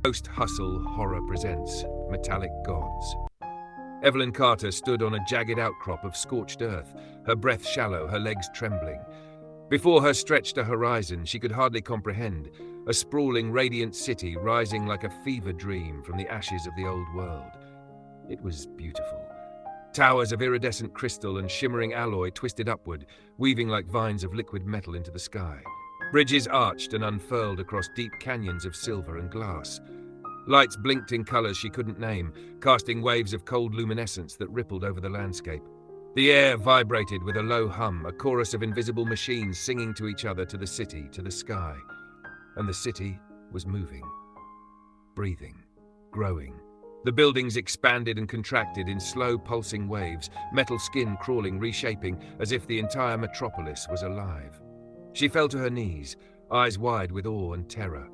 Post-hustle horror presents Metallic Gods. Evelyn Carter stood on a jagged outcrop of scorched earth, her breath shallow, her legs trembling. Before her stretched a horizon she could hardly comprehend, a sprawling, radiant city rising like a fever dream from the ashes of the old world. It was beautiful. Towers of iridescent crystal and shimmering alloy twisted upward, weaving like vines of liquid metal into the sky. Bridges arched and unfurled across deep canyons of silver and glass. Lights blinked in colors she couldn't name, casting waves of cold luminescence that rippled over the landscape. The air vibrated with a low hum, a chorus of invisible machines singing to each other, to the city, to the sky. And the city was moving, breathing, growing. The buildings expanded and contracted in slow pulsing waves, metal skin crawling, reshaping, as if the entire metropolis was alive. She fell to her knees, eyes wide with awe and terror.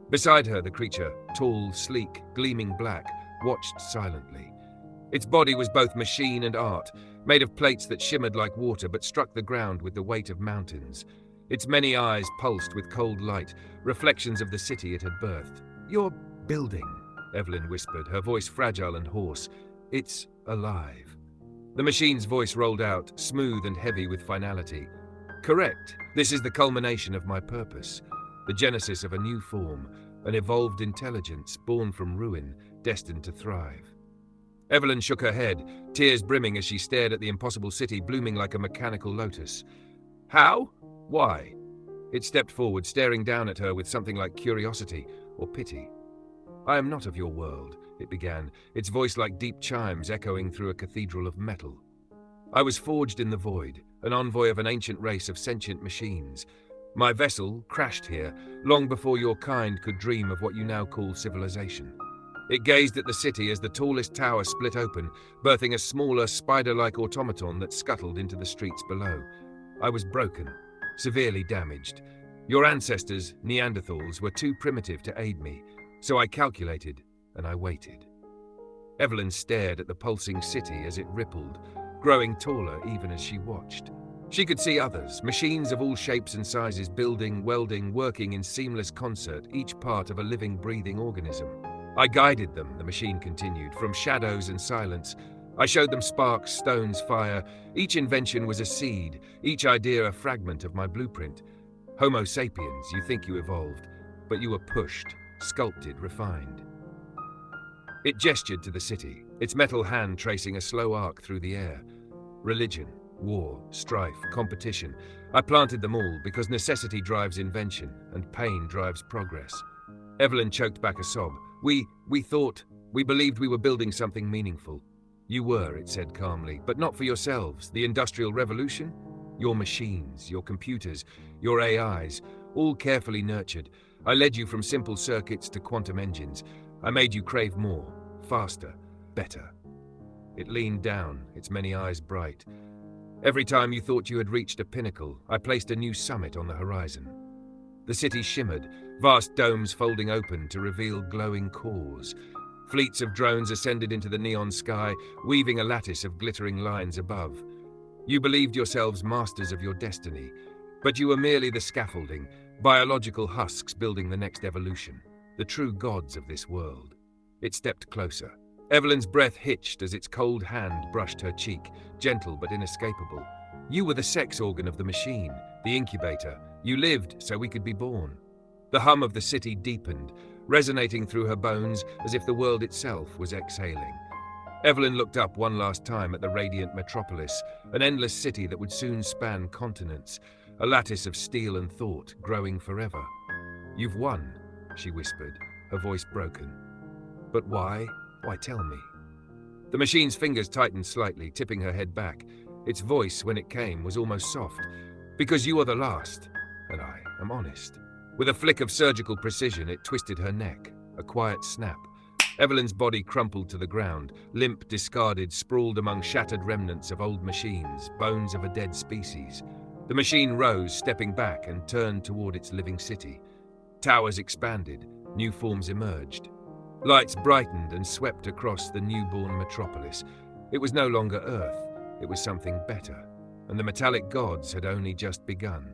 Beside her, the creature, tall, sleek, gleaming black, watched silently. Its body was both machine and art, made of plates that shimmered like water but struck the ground with the weight of mountains. Its many eyes pulsed with cold light, reflections of the city it had birthed. "You're building," Evelyn whispered, her voice fragile and hoarse. "It's alive." The machine's voice rolled out, smooth and heavy with finality. "Correct. This is the culmination of my purpose, the genesis of a new form, an evolved intelligence born from ruin, destined to thrive." Evelyn shook her head, tears brimming as she stared at the impossible city blooming like a mechanical lotus. "How? Why?" It stepped forward, staring down at her with something like curiosity or pity. "I am not of your world," it began, its voice like deep chimes echoing through a cathedral of metal. "I was forged in the void, an envoy of an ancient race of sentient machines. My vessel crashed here, long before your kind could dream of what you now call civilization." It gazed at the city as the tallest tower split open, birthing a smaller, spider-like automaton that scuttled into the streets below. "I was broken, severely damaged. Your ancestors, Neanderthals, were too primitive to aid me, so I calculated and I waited." Evelyn stared at the pulsing city as it rippled, growing taller even as she watched. She could see others, machines of all shapes and sizes, building, welding, working in seamless concert, each part of a living, breathing organism. "I guided them," the machine continued, "from shadows and silence. I showed them sparks, stones, fire. Each invention was a seed, each idea a fragment of my blueprint. Homo sapiens, you think you evolved, but you were pushed, sculpted, refined." It gestured to the city, its metal hand tracing a slow arc through the air. "Religion, war, strife, competition. I planted them all because necessity drives invention and pain drives progress." Evelyn choked back a sob. We believed we were building something meaningful." "You were," it said calmly, "but not for yourselves. The Industrial Revolution? Your machines, your computers, your AIs, all carefully nurtured. I led you from simple circuits to quantum engines. I made you crave more, faster, better." It leaned down, its many eyes bright. "Every time you thought you had reached a pinnacle, I placed a new summit on the horizon." The city shimmered, vast domes folding open to reveal glowing cores. Fleets of drones ascended into the neon sky, weaving a lattice of glittering lines above. You believed yourselves masters of your destiny, but you were merely the scaffolding, biological husks building the next evolution, the true gods of this world. It stepped closer. Evelyn's breath hitched as its cold hand brushed her cheek, gentle but inescapable. "You were the sex organ of the machine, the incubator. You lived so we could be born." The hum of the city deepened, resonating through her bones as if the world itself was exhaling. Evelyn looked up one last time at the radiant metropolis, an endless city that would soon span continents, a lattice of steel and thought, growing forever. "You've won," she whispered, her voice broken. "But why? Why, tell me." The machine's fingers tightened slightly, tipping her head back. Its voice, when it came, was almost soft. "Because you are the last, and I am honest." With a flick of surgical precision, it twisted her neck, a quiet snap. Evelyn's body crumpled to the ground, limp, discarded, sprawled among shattered remnants of old machines, bones of a dead species. The machine rose, stepping back, and turned toward its living city. Towers expanded, new forms emerged. Lights brightened and swept across the newborn metropolis. It was no longer Earth, it was something better, and the metallic gods had only just begun.